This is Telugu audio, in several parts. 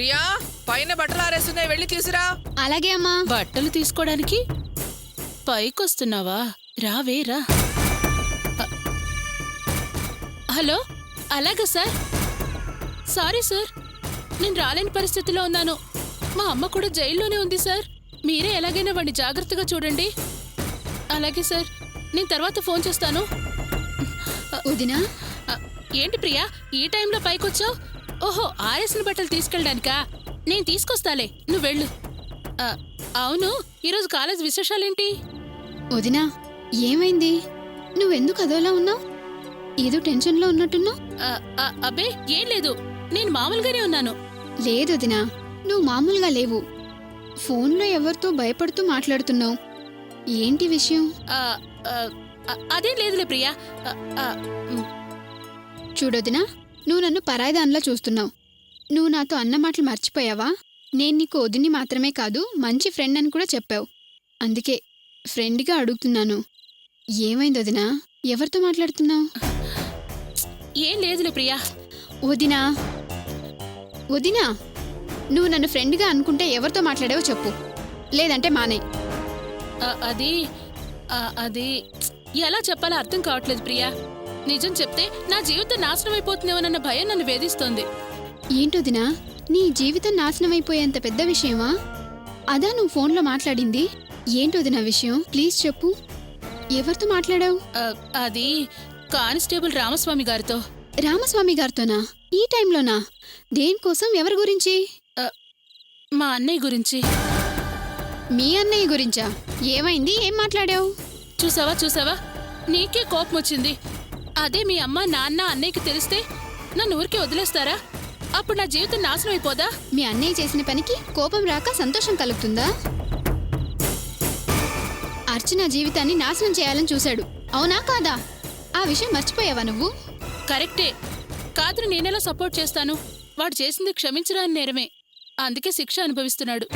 ప్రియా, పైన బట్టలు ఆరేస్తున్నాయి, వెళ్ళి తీసురా. అలాగే అమ్మా. బట్టలు తీసుకోవడానికి పైకొస్తున్నావా? రావే రా. హలో, అలాగా సార్. సారీ సార్, నేను రాలేని పరిస్థితిలో ఉన్నాను. మా అమ్మ కూడా జైల్లోనే ఉంది సార్. మీరే ఎలాగైనా వాడిని జాగ్రత్తగా చూడండి. అలాగే సార్, నేను తర్వాత ఫోన్ చేస్తాను. వదినా, ఏంటి ప్రియా ఈ టైంలో పైకొచ్చావు? ఓహో, ఆరేసిన బట్టలు తీసుకెళ్ళడానికా? నేను తీసుకొస్తాలే, నువ్వు వెళ్ళు. అవును, ఈరోజు కాలేజ్ విశేషాలేంటి? వదినా, ఏమైంది? నువ్వెందుకు అదోలా ఉన్నావు? ఏదో టెన్షన్లో ఉన్నట్టున్నావు. అబ్బే ఏం లేదు, నేను మామూలుగానే ఉన్నాను. లేదు వదినా, నువ్వు మామూలుగా లేవు. ఫోన్లో ఎవరితో భయపడుతూ మాట్లాడుతున్నావు. ఏంటి విషయం? అదేం లేదులే ప్రియా. చూడొదినా, నువ్వు నన్ను పరాయిదానిలా చూస్తున్నావు. నువ్వు నాతో అన్న మాటలు మర్చిపోయావా? నేను నీకు వదిని మాత్రమే కాదు, మంచి ఫ్రెండ్ అని కూడా చెప్పావు. అందుకే ఫ్రెండ్గా అడుగుతున్నాను. ఏమైంది వదినా? ఎవరితో మాట్లాడుతున్నావు? ఏం లేదులే ప్రియా. వదినా, వదినా, నువ్వు నన్ను ఫ్రెండ్గా అనుకుంటే ఎవరితో మాట్లాడావో చెప్పు, లేదంటే మానే. అది అది ఎలా చెప్పాలో అర్థం కావట్లేదు ప్రియా. నిజం చెప్తే నా జీవితం నాశనం అయిపోతుందేమోనన్న భయం నన్ను వేధిస్తోంది. ఏంటొదినా, నీ జీవితం నాశనం అయిపోయేంత పెద్ద విషయమా? అదా నువ్వు ఫోన్లో మాట్లాడింది? ఏంటొదినా విషయం? ప్లీజ్ చెప్పు. ఎవరితో మాట్లాడావు? అది కానిస్టేబుల్ రామస్వామి గారితో. రామస్వామి గారితోనా? ఈ టైంలోనా? దేనికోసం? ఎవరి గురించి? మా అన్నయ్య గురించి. మీ అన్నయ్య గురించా? ఏమైంది? ఏం మాట్లాడావు? చూసావా, నీకే కోపం వచ్చింది. అదే మీ అమ్మ నాన్న అన్నయ్యకి తెలిస్తే నన్ను ఊరికే వదిలేస్తారా? అప్పుడు నా జీవితం నాశనం అయిపోదా? మీ అన్నయ్య చేసిన పనికి కోపం రాక సంతోషం కలుగుతుందా? అర్చన జీవితాన్ని నాశనం చేయాలని చూశాడు, అవునా కాదా? ఆ విషయం మర్చిపోయావా నువ్వు? కరెక్టే. కాదని నేనెలా సపోర్ట్ చేస్తాను? వాడు చేసింది క్షమించరాని నేరమే, అందుకే శిక్ష అనుభవిస్తున్నాడు.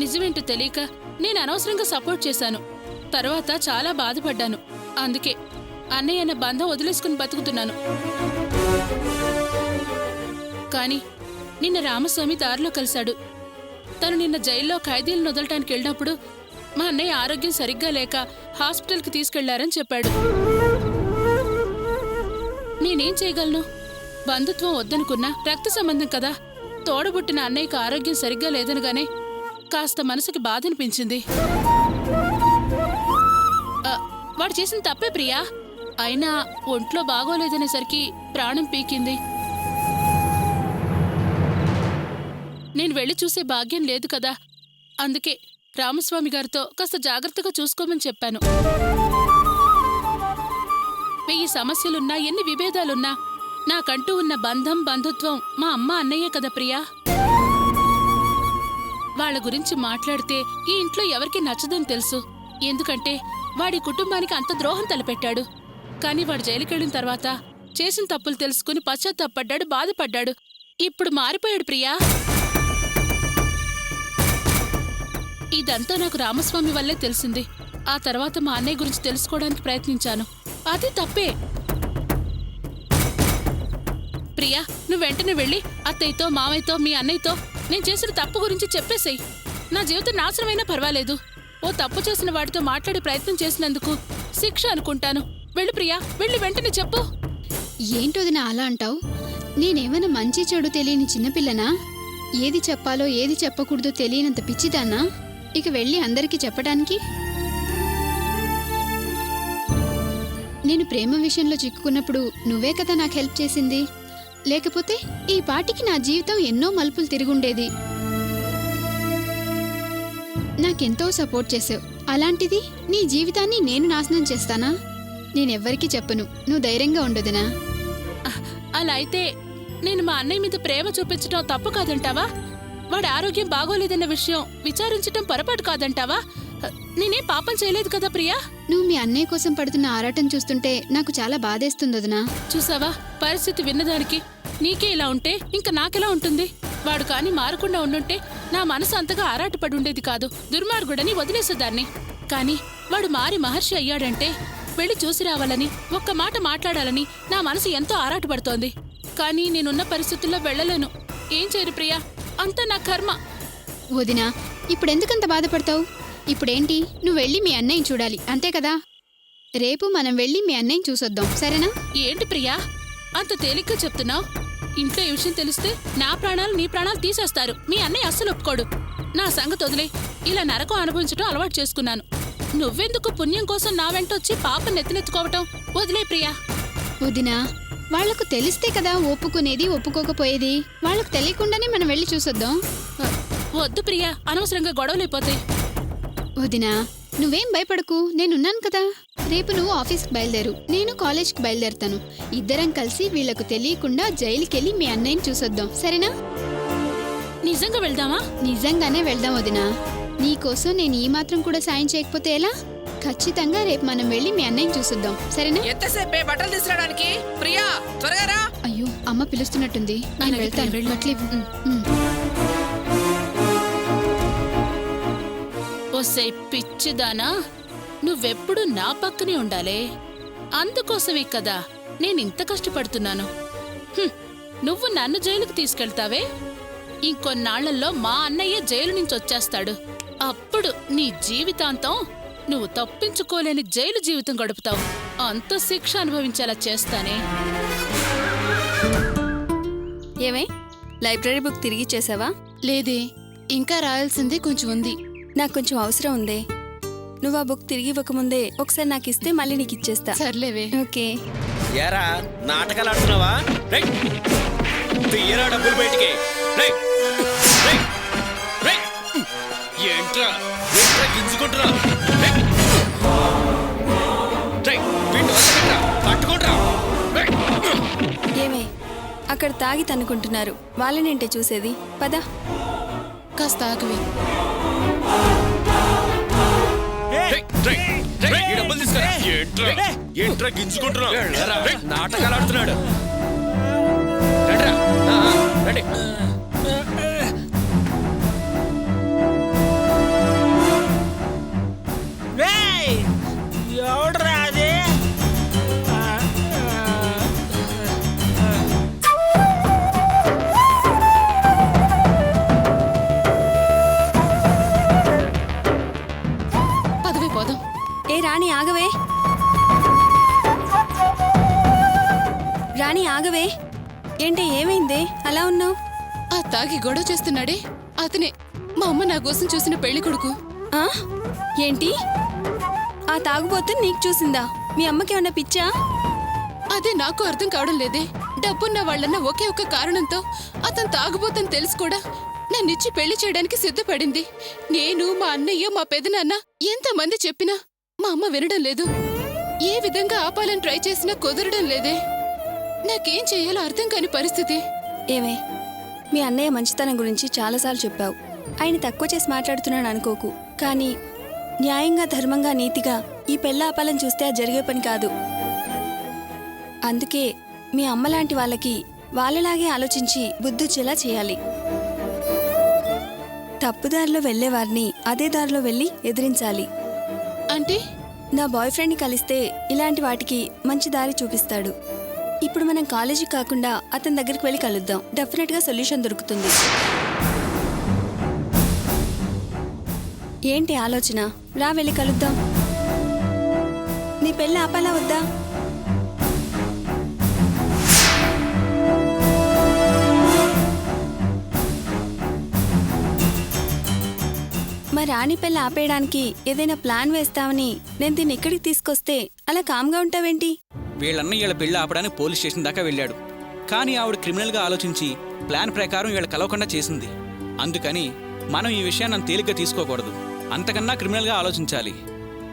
నిజమేంటో తెలియక నేను అనవసరంగా సపోర్ట్ చేశాను. తర్వాత చాలా బాధపడ్డాను. అందుకే అన్నయ్య అన్న బంధం వదిలేసుకుని బతుకుతున్నాను. కాని నిన్న రామస్వామి దారిలో కలిశాడు. తను నిన్న జైల్లో ఖైదీలను వదలటానికి వెళ్ళినప్పుడు మా అన్నయ్య ఆరోగ్యం సరిగ్గా లేక హాస్పిటల్కి తీసుకెళ్లారని చెప్పాడు. నేనేం చేయగలను? బంధుత్వం వద్దనుకున్నా రక్త సంబంధం కదా. తోడబుట్టిన అన్నయ్యకు ఆరోగ్యం సరిగ్గా లేదనగానే కాస్త మనసుకి బాధ అనిపించింది. వాడు చేసిన తప్పే ప్రియా. అయినా ఒంట్లో బాగోలేదనేసరికి ప్రాణం పీకింది. నేను వెళ్ళి చూసే భాగ్యం లేదు కదా. అందుకే రామస్వామి గారితో కాస్త జాగ్రత్తగా చూసుకోమని చెప్పాను. 1000 సమస్యలున్నా, ఎన్ని విభేదాలున్నా నాకంటూ ఉన్న బంధం, బంధుత్వం మా అమ్మ అన్నయ్యే కదా ప్రియా. వాళ్ళ గురించి మాట్లాడితే ఈ ఇంట్లో ఎవరికి నచ్చదని తెలుసు. ఎందుకంటే వాడి కుటుంబానికి అంత ద్రోహం తలపెట్టాడు. కానీ వాడు జైలుకెళ్ళిన తర్వాత చేసిన తప్పులు తెలుసుకుని పశ్చాత్తాపడ్డాడు, బాధపడ్డాడు. ఇప్పుడు మారిపోయాడు ప్రియా. ఇదంతా నాకు రామస్వామి వల్లే తెలిసింది. ఆ తర్వాత మా అన్నయ్య గురించి తెలుసుకోవడానికి ప్రయత్నించాను. అది తప్పే. ప్రియా, నువ్వు వెంటనే వెళ్ళి అత్తయ్యతో, మామయ్యతో, మీ అన్నయ్యతో నేను చేసిన తప్పు గురించి చెప్పేసేయ్. నా జీవితం నాశనమైనా పర్వాలేదు. ఓ తప్పు చేసిన వాడితో మాట్లాడే ప్రయత్నం చేసినందుకు శిక్ష అనుకుంటాను. వెళ్ళు ప్రియా, వెళ్ళి వెంటనే చెప్పు. ఏంటోదినా అలా అంటావు? నేనేమైనా మంచి చెడు తెలియని చిన్నపిల్లనా? ఏది చెప్పాలో ఏది చెప్పకూడదో తెలియనంత పిచ్చిదాన్నా? ఇక వెళ్ళి అందరికీ చెప్పడానికి? నేను ప్రేమ విషయంలో చిక్కుకున్నప్పుడు నువ్వే కదా నాకు హెల్ప్ చేసింది. లేకపోతే ఈ పాటికి నా జీవితం ఎన్నో మలుపులు తిరుగుండేది. నాకెంతో సపోర్ట్ చేసావు. అలాంటిది నీ జీవితాన్ని నేను నాశనం చేస్తానా? నేనెవ్వరికీ చెప్పను. నువ్వు ధైర్యంగా ఉండదునా? అలా అయితే నేను మా అన్నయ్య మీద ప్రేమ చూపించడం తప్పు కాదంటావా? వాడి ఆరోగ్యం బాగోలేదన్న విషయం విచారించటం పొరపాటు కాదంటావా? నేనేం పాపం చేయలేదు కదా ప్రియా. నువ్వు మీ అన్నయ్య కోసం పడుతున్న ఆరాటం చూస్తుంటే నాకు చాలా బాధేస్తుంది వదినా. చూసావా, పరిస్థితి విన్నదానికి నీకే ఇలా ఉంటే ఇంకా నాకెలా ఉంటుంది? వాడు కాని మారకుండా ఉండుంటే నా మనసు అంతగా ఆరాటపడి ఉండేది కాదు. దుర్మార్గుడని వదిలేసేదాన్ని. కాని వాడు మారి మహర్షి అయ్యాడంటే వెళ్ళి చూసి రావాలని, ఒక్క మాట మాట్లాడాలని నా మనసు ఎంతో ఆరాటపడుతోంది. కానీ నేనున్న పరిస్థితుల్లో వెళ్ళలేను. ఏం చేయరు ప్రియా, అంతా నా కర్మ. వదినా, ఇప్పుడెందుకంత బాధపడతావు? ఇప్పుడేంటి, నువ్వు వెళ్ళి మీ అన్నయ్యని చూడాలి, అంతే కదా? రేపు మనం వెళ్ళి మీ అన్నయ్యని చూసొద్దాం, సరేనా? ఏంటి ప్రియా అంత తేలిగ్గా చెప్తున్నావు? ఇంట్లో ఈ విషయం తెలిస్తే నా ప్రాణాలు నీ ప్రాణాలు తీసేస్తారు. మీ అన్నయ్య అస్సలు ఒప్పుకోడు. నా సంగతి వదిలే. ఇలా నరకం అనుభవించడం అలవాటు చేసుకున్నాను. నువ్వెందుకు పుణ్యం కోసం నా వెంట వచ్చి పాప నెత్తినెత్తుకోవటం? వదిలే ప్రియా. వదినా, వాళ్లకు తెలిస్తే కదా ఒప్పుకునేది ఒప్పుకోకపోయేది. వాళ్లకు తెలియకుండానే మనం వెళ్ళి చూసొద్దాం. వద్దు ప్రియా, అనవసరంగా గొడవలైపోతాయి. వదినా, నువ్వేం భయపడకు, నేనున్నాను కదా. రేపు నువ్వు ఆఫీస్కి బయలుదేరు, నేను కాలేజ్కి బయలుదేరుతాను. ఇద్దరం కలిసి వీళ్లకు తెలియకుండా జైలుకెళ్ళి మీ అన్నయ్యని చూసొద్దాం, సరేనా? నిజంగా వెళ్దామా? నిజంగానే వెళ్దాం వదినా. నీకోసం నేను ఈ మాత్రం కూడా సాయం చేయకపోతే ఎలా? ఖచ్చితంగా రేపు మనం వెళ్ళి మీ అన్నయ్యని చూసొద్దాం, సరేనా? ఎంతసేపే బట్టలు తీసుకురావడానికి? ప్రియా, త్వరగా రా. అయ్యో, అమ్మ పిలుస్తున్నట్టుంది, నేను అలాగే, వెళ్తాను. వెళ్ళు. బట్టలు ఓసే పిచ్చిదానా, నువ్వెప్పుడు నా పక్కనే ఉండాలే. అందుకోసమే కదా నేనింత కష్టపడుతున్నాను. నువ్వు నన్ను జైలుకు తీసుకెళ్తావే, ఇంకొన్నాళ్లలో మా అన్నయ్య జైలు నుంచి వచ్చేస్తాడు. అప్పుడు నీ జీవితాంతం నువ్వు తప్పించుకోలేని జైలు జీవితం గడుపుతావు. అంత శిక్ష అనుభవించేలా చేస్తానే. ఏమే, లైబ్రరీ బుక్ తిరిగి చేసావా? లేదే, ఇంకా రాయాల్సింది కొంచెం ఉంది. నాకు కొంచెం అవసరం ఉందే. నువ్వు ఆ బుక్ తిరిగి ఇవ్వకముందే ఒకసారి నాకు ఇస్తే మళ్ళీ నీకు ఇచ్చేస్తా. సర్లేవే. ఓకే. ఏరా నాటకాలు ఆడుతున్నావా? తీయరా డబ్బులు బయటికి. ఏంట్రా గింజుకుంటురా? పట్టుకుంట్రా. ఏమే, అక్కడ తాగి తన్నుకుంటున్నారు, వాళ్ళనేంటే చూసేది. పద. కాస్త ఆగవే. డబ్బులు తీసుకురా. ఏంట్రా గింజుకుంటున్నా? నాటకాలు ఆడుతున్నాడు. రండి. ఎవడ్రా అది? పదవి పోదాం. ఏ రాణి ఆగవే. రాణి ఆగవే. ఏంటి, ఏమైందే అలా ఉన్నావు? ఆ తాగి గొడవ చేస్తున్నాడే అతనే మా అమ్మ నా కోసం చూసిన పెళ్లి కొడుకు. ఆ? ఏంటి, ఆ తాగుబోతు నీకు చూసిందా? మీ అమ్మకేమన్నా పిచ్చా? అదే నాకు అర్థం కావడం లేదే. డబ్బున్న వాళ్ళన్న ఒకే ఒక కారణంతో అతను తాగుబోతని తెలుసు కూడా నన్నిచ్చి పెళ్లి చేయడానికి సిద్ధపడింది. నేను, మా అన్నయ్య, మా పెదనాన్న ఎంతమంది చెప్పినా మా అమ్మ వినడం లేదు. ఏ విధంగా ఆపాలని ట్రై చేసినా కుదరడం లేదే. నాకేం చెయ్యాలో అర్థం కాని పరిస్థితి. ఏమే, మీ అన్నయ్య మంచితనం గురించి చాలాసార్లు చెప్పావు. ఆయన తక్కువ చేసి మాట్లాడుతున్నాడు అనుకోకు. కానీ న్యాయంగా, ధర్మంగా, నీతిగా ఈ పెళ్ళ ఆపాలని చూస్తే అది జరిగే పని కాదు. అందుకే మీ అమ్మలాంటి వాళ్ళకి వాళ్ళలాగే ఆలోచించి బుద్ధొచ్చేలా చేయాలి. తప్పుదారిలో వెళ్లేవారిని అదే దారిలో వెళ్ళి ఎదిరించాలి. అంటే నా బాయ్ ఫ్రెండ్ని కలిస్తే ఇలాంటి వాటికి మంచి దారి చూపిస్తాడు. ఇప్పుడు మనం కాలేజీ కాకుండా అతని దగ్గరికి వెళ్ళి కలుద్దాం. డెఫినెట్గా సొల్యూషన్ దొరుకుతుంది. ఏంటి ఆలోచన? రా, వెళ్ళి కలుద్దాం. నీ పెళ్ళి ఆపాలా వద్దా? మా రాణి పెళ్ళి ఆపేయడానికి ఏదైనా ప్లాన్ వేస్తామని నేను దీన్ని ఇక్కడికి తీసుకొస్తే అలా కామ్గా ఉంటావేంటి? వీళ్ళన్న వీళ్ళ పెళ్లి ఆపడానికి పోలీస్ స్టేషన్ దాకా వెళ్ళాడు. కానీ ఆవిడ క్రిమినల్గా ఆలోచించి ప్లాన్ ప్రకారం వీళ్ళ కలవకుండా చేసింది. అందుకని మనం ఈ విషయాన్ని తేలిగ్గా తీసుకోకూడదు. అంతకన్నా క్రిమినల్గా ఆలోచించాలి.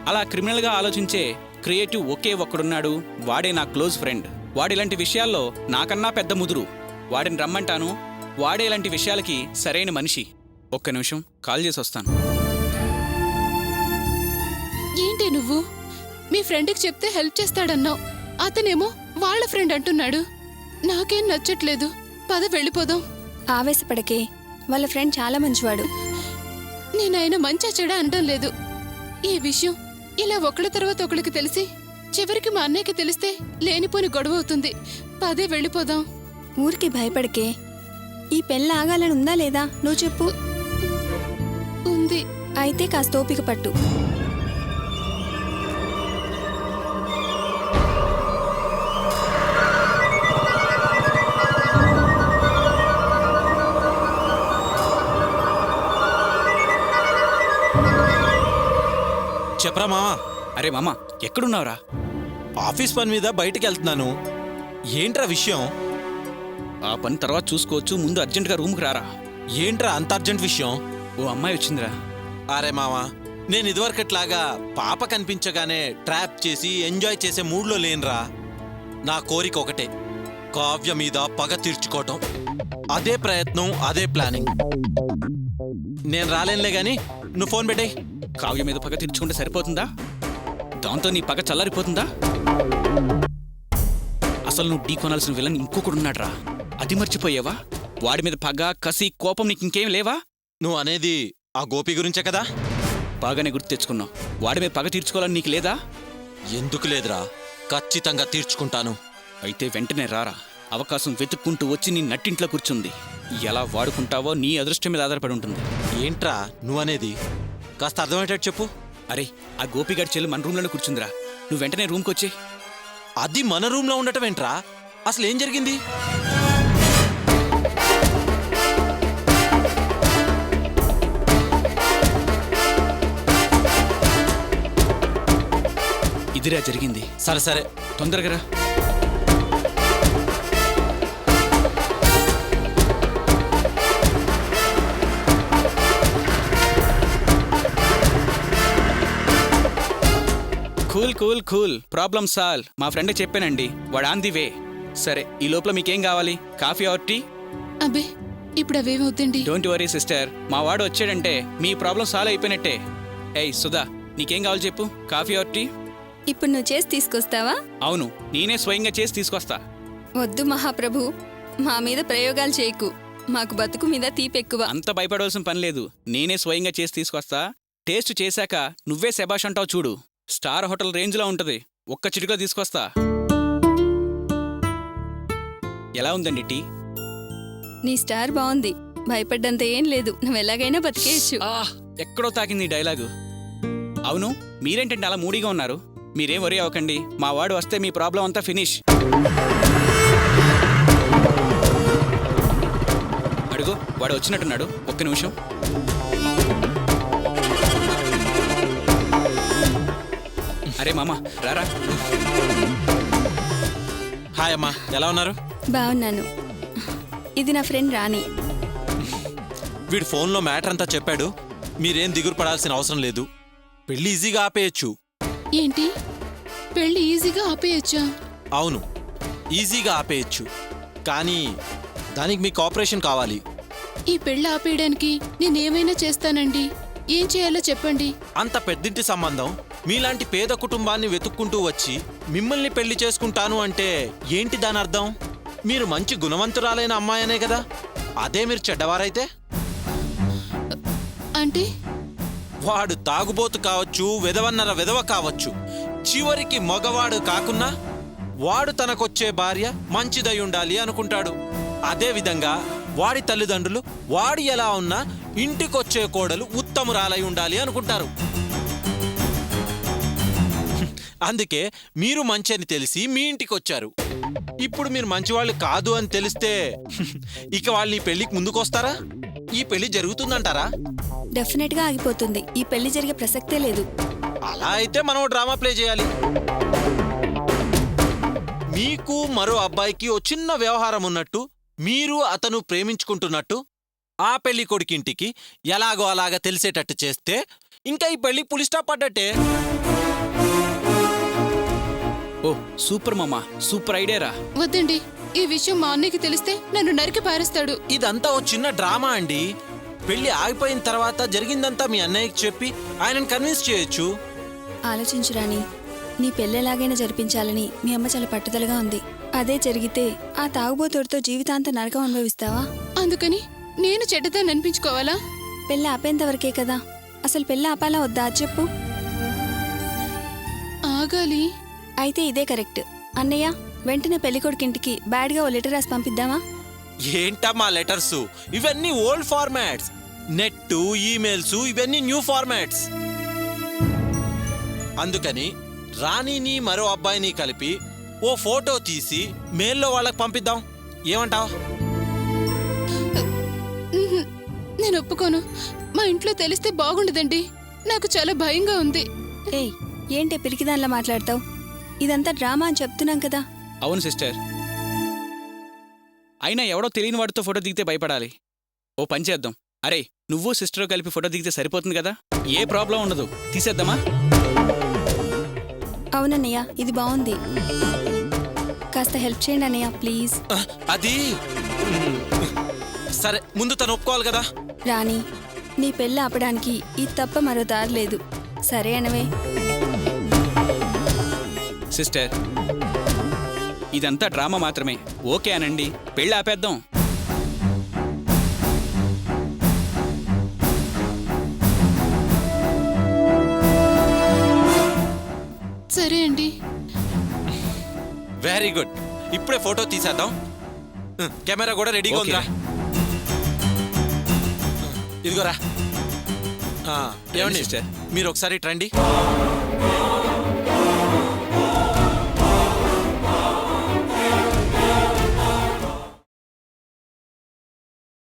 అలా క్రిమినల్గా ఆలోచించే క్రియేటివ్ ఒకే ఒక్కడున్నాడు. వాడే నా క్లోజ్ ఫ్రెండ్. వాడు ఇలాంటి విషయాల్లో నాకన్నా పెద్ద ముదురు. వాడిని రమ్మంటాను. వాడే ఇలాంటి విషయాలకి సరైన మనిషి. ఒక్క నిమిషం, కాల్ చేసి వస్తాను. ఏంటి నువ్వు మీ ఫ్రెండ్కి చెప్తే హెల్ప్ చేస్తాడన్నావు. అతనేమో వాళ్ళ ఫ్రెండ్ అంటున్నాడు. నాకేం నచ్చట్లేదు. పద వెళ్ళిపోదాం. ఆవేశపడకే, వాళ్ళ ఫ్రెండ్ చాలా మంచివాడు. నేనాయన మంచా చెడా అనడం లేదు. ఈ విషయం ఇలా ఒకళ్ళ తర్వాత ఒకళ్ళకి తెలిసి చివరికి మా అన్నయ్యకి తెలిస్తే లేనిపోని గొడవ అవుతుంది. పదే వెళ్ళిపోదాం. ఊరికి భయపడకే. ఈ పెళ్ళి ఆగాలని ఉందా లేదా నువ్వు చెప్పు. ఉంది. అయితే కాస్త ఓపిక పట్టు. చెప్పరా మావా. అరే మామ ఎక్కడున్నావురా? ఆఫీస్ పని మీద బయటికి వెళ్తున్నాను. ఏంట్రా విషయం? ఆ పని తర్వాత చూసుకోవచ్చు, ముందు అర్జెంటుగా రూమ్కి రారా. ఏంట్రా అంత అర్జెంట్ విషయం? ఓ అమ్మాయి వచ్చిందిరా. అరే మావా, నేను ఇదివరకట్లాగా పాప కనిపించగానే ట్రాప్ చేసి ఎంజాయ్ చేసే మూడ్లో లేనురా. నా కోరిక ఒకటే, కావ్య మీద పగ తీర్చుకోవటం. అదే ప్రయత్నం, అదే ప్లానింగ్. నేను రాలేనులే గాని నువ్వు ఫోన్ పెట్టేయ్. కావ్య మీద పగ తీర్చుకుంటే సరిపోతుందా? దాంతో నీ పగ చల్లారిపోతుందా? అసలు నువ్వు ఢీ కొనాల్సిన విలన్ ఇంకొకడున్నాడ్రా, అది మర్చిపోయావా? వాడి మీద పగ, కసి, కోపం నీకు ఇంకేం లేవా? నువ్వు అనేది ఆ గోపి గురించే కదా? బాగానే గుర్తు తెచ్చుకున్నావు. వాడి మీద పగ తీర్చుకోవాలని నీకు లేదా? ఎందుకు లేదురా, ఖచ్చితంగా తీర్చుకుంటాను. అయితే వెంటనే రారా. అవకాశం వెతుక్కుంటూ వచ్చి నీ నట్టింట్లో కూర్చుంది. ఎలా వాడుకుంటావో నీ అదృష్టం మీద ఆధారపడి ఉంటుంది. ఏంట్రా నువ్వనేది? కాస్త అర్థమయ్యేటట్టు చెప్పు. అరే, ఆ గోపిగాడి చెల్లి మన రూమ్లోనే కూర్చుందిరా. నువ్వు వెంటనే రూమ్కి వచ్చే. అది మన రూమ్లో ఉండటం ఏంట్రా? అసలు ఏం జరిగింది? ఇదిరా జరిగింది. సరే సరే, తొందరగా రా. Cool cool cool, problem solve. మా ఫ్రెండ్ చెప్పానండి, వాడు ఆన్ ది వే. సరే, ఈ లోపల మీకేం కావాలి? Coffee or tea? అబ్బే ఇప్పుడు అవేమవుతుంది? డోంట్ వరీ సిస్టర్, మా వాడు వచ్చాడంటే మీ ప్రాబ్లం సాల్వ్ అయిపోయినట్టే. ఏయ్ సుధా, నీకేం కావాలి చెప్పు? Coffee or tea? ఇప్పుడు నువ్వు చేసి తీసుకొస్తావా? అవును, నేనే స్వయంగా చేసి తీసుకొస్తా. వద్దు మహాప్రభు, మా మీద ప్రయోగాలు చేయకు. మాకు బతుకు మీద తీపెక్కువ. అంత భయపడవలసిన పని లేదు. నేనే స్వయంగా చేసి తీసుకొస్తా. టేస్ట్ చేశాక నువ్వే శబాష్ అంటావు చూడు. స్టార్ హోటల్ రేంజ్లో ఉంటది. ఒక్క చిటికలో తీసుకొస్తా. ఎలా ఉందండి టీ? నీ స్టార్ బాగుంది. భయపడ్డంత ఏం లేదు. నువ్వు ఎలాగైనా బతికేయచ్చు. ఎక్కడో తాకింది ఈ డైలాగు. అవును, మీరేంటంటే అలా మూడీగా ఉన్నారు? మీరేం వరీ అవ్వకండి, మా వాడు వస్తే మీ ప్రాబ్లం అంతా ఫినిష్. అడుగు, వాడు వచ్చినట్టున్నాడు. ఒక్క నిమిషం. అరే మామ రారా. హాయ్ అమ్మా, ఎలా ఉన్నారు? బాగున్నాను. ఇది నా ఫ్రెండ్ రాణి. వీడు ఫోన్లో మ్యాటర్ అంతా చెప్పాడు. మీరేం దిగురు పడాల్సిన అవసరం లేదు. పెళ్లి ఈజీగా ఆపేయచ్చు. ఏంటి, పెళ్లి ఈజీగా ఆపేయచ్చా? అవును, ఈజీగా ఆపేయచ్చు. కానీ దానికి మీ కోఆపరేషన్ కావాలి. ఈ పెళ్లి ఆపేయడానికి నేనేమైనా చేస్తానండి. ఏం చేయాలో చెప్పండి. అంత పెద్దింటి సంబంధం మీలాంటి పేద కుటుంబాన్ని వెతుక్కుంటూ వచ్చి మిమ్మల్ని పెళ్లి చేసుకుంటాను అంటే ఏంటి దాని అర్థం? మీరు మంచి గుణవంతురాలైన అమ్మాయనే కదా. అదే మీరు చెడ్డవారైతే? అంటే వాడు తాగుబోతు కావచ్చు, వెదవన్నర వెదవ కావచ్చు. చివరికి మగవాడు కాకున్నా వాడు తనకొచ్చే భార్య మంచిదై ఉండాలి అనుకుంటాడు. అదే విధంగా వాడి తల్లిదండ్రులు వాడు ఎలా ఉన్నా ఇంటికొచ్చే కోడలు ఉత్తమురాలై ఉండాలి అనుకుంటారు. అందుకే మీరు మంచి అని తెలిసి మీ ఇంటికి వచ్చారు. ఇప్పుడు మీరు మంచివాళ్ళు కాదు అని తెలిస్తే ఇక వాళ్ళు ఈ పెళ్లికి ముందుకొస్తారా? ఈ పెళ్లి జరుగుతుందంటారా? డెఫినెట్ గా ఆగిపోతుంది. ఈ పెళ్లి జరిగే ప్రసక్తే లేదు. అలా అయితే మనం డ్రామా ప్లే చేయాలి. మీకు మరో అబ్బాయికి ఓ చిన్న వ్యవహారం ఉన్నట్టు, మీరు అతను ప్రేమించుకుంటున్నట్టు ఆ పెళ్లి కొడుకింటికి ఎలాగో అలాగా తెలిసేటట్టు చేస్తే ఇంకా ఈ పెళ్లి పులి స్టాప్ పడ్డట్టే. ఓ సూపర్ మామా, సూపర్ ఐడియారా. వద్దండి, ఈ విషయం మా అన్నయ్యకి తెలిస్తే నన్ను నరికి పారేస్తాడు. ఇదంతా ఓ చిన్న డ్రామా అండి. పెళ్లి ఆగిపోయిన తర్వాత జరిగిందంతా మీ అన్నయ్యకి చెప్పి ఆయనను కన్విన్స్ చేయొచ్చు. ఆలోచించు రాణి. నీ పెళ్ళెలాగైనా జరిపించాలని మీ అమ్మ చాలా పట్టుదలగా ఉంది. అదే జరిగితే ఆ తాగుబోతోడితో జీవితాంతం నరకం అనుభవిస్తావా? అందుకని నేను చెడ్డదాన్ని అనిపించుకోవాలా? పెళ్ళి ఆపేంత వరకే కదా. అసలు పెళ్ళి ఆపాలా వద్దా చెప్పు. ఆగాలి. అయితే ఇదే కరెక్ట్. అన్నయ్య వెంటనే పెళ్ళికొడుకింటికి బ్యాడ్గా ఓ లెటర్ రాసి పంపిద్దామా? ఏంటమ్మా లెటర్స్? ఇవన్నీ ఓల్డ్ ఫార్మాట్స్. నెట్, ఈమెయిల్స్ ఇవన్నీ న్యూ ఫార్మాట్స్. అందుకని రాణిని మరో అబ్బాయిని కలిపి ఓ ఫోటో తీసి మెయిల్లో వాళ్ళకి పంపిద్దాం. ఏమంటావ్? నేను ఒప్పుకోను. మా ఇంట్లో తెలిస్తే బాగుండదండి. నాకు చాలా భయంగా ఉంది. ఏయ్, ఏంటి పిరికిదానిలా మాట్లాడతావు? ఇదంతా డ్రామా అని చెప్తున్నాం కదా. అవును సిస్టర్. అయినా ఎవడో తెలియని వాడితో ఫోటో దిగితే భయపడాలి. ఓ పని చేద్దాం. అరే, నువ్వు సిస్టర్ కలిపి ఫోటో దిగితే సరిపోతుంది కదా. ఏ ప్రాబ్లం ఉండదు. తీసేద్దామా? అవునన్నయ్య, ఇది బాగుంది. కాస్త హెల్ప్ చేయండి అన్నయ్య ప్లీజ్. అది సరే, ముందు తను ఒప్పుకోవాలి కదా. రాణి, నీ పెళ్ళి ఆపడానికి ఇది తప్ప మరో దారి లేదు. సరే అనవే. సిస్టర్, ఇదంతా డ్రామా మాత్రమే. ఓకే అనండి, పెళ్ళి ఆపేద్దాం. సరే అండి. Very good. ఇప్పుడే ఫోటో తీసేద్దాం. కెమెరా కూడా రెడీగా ఓకే. ఉందా? ఇదిగోరా. ఏమండి సిస్టర్. మీరు ఒకసారి రండి.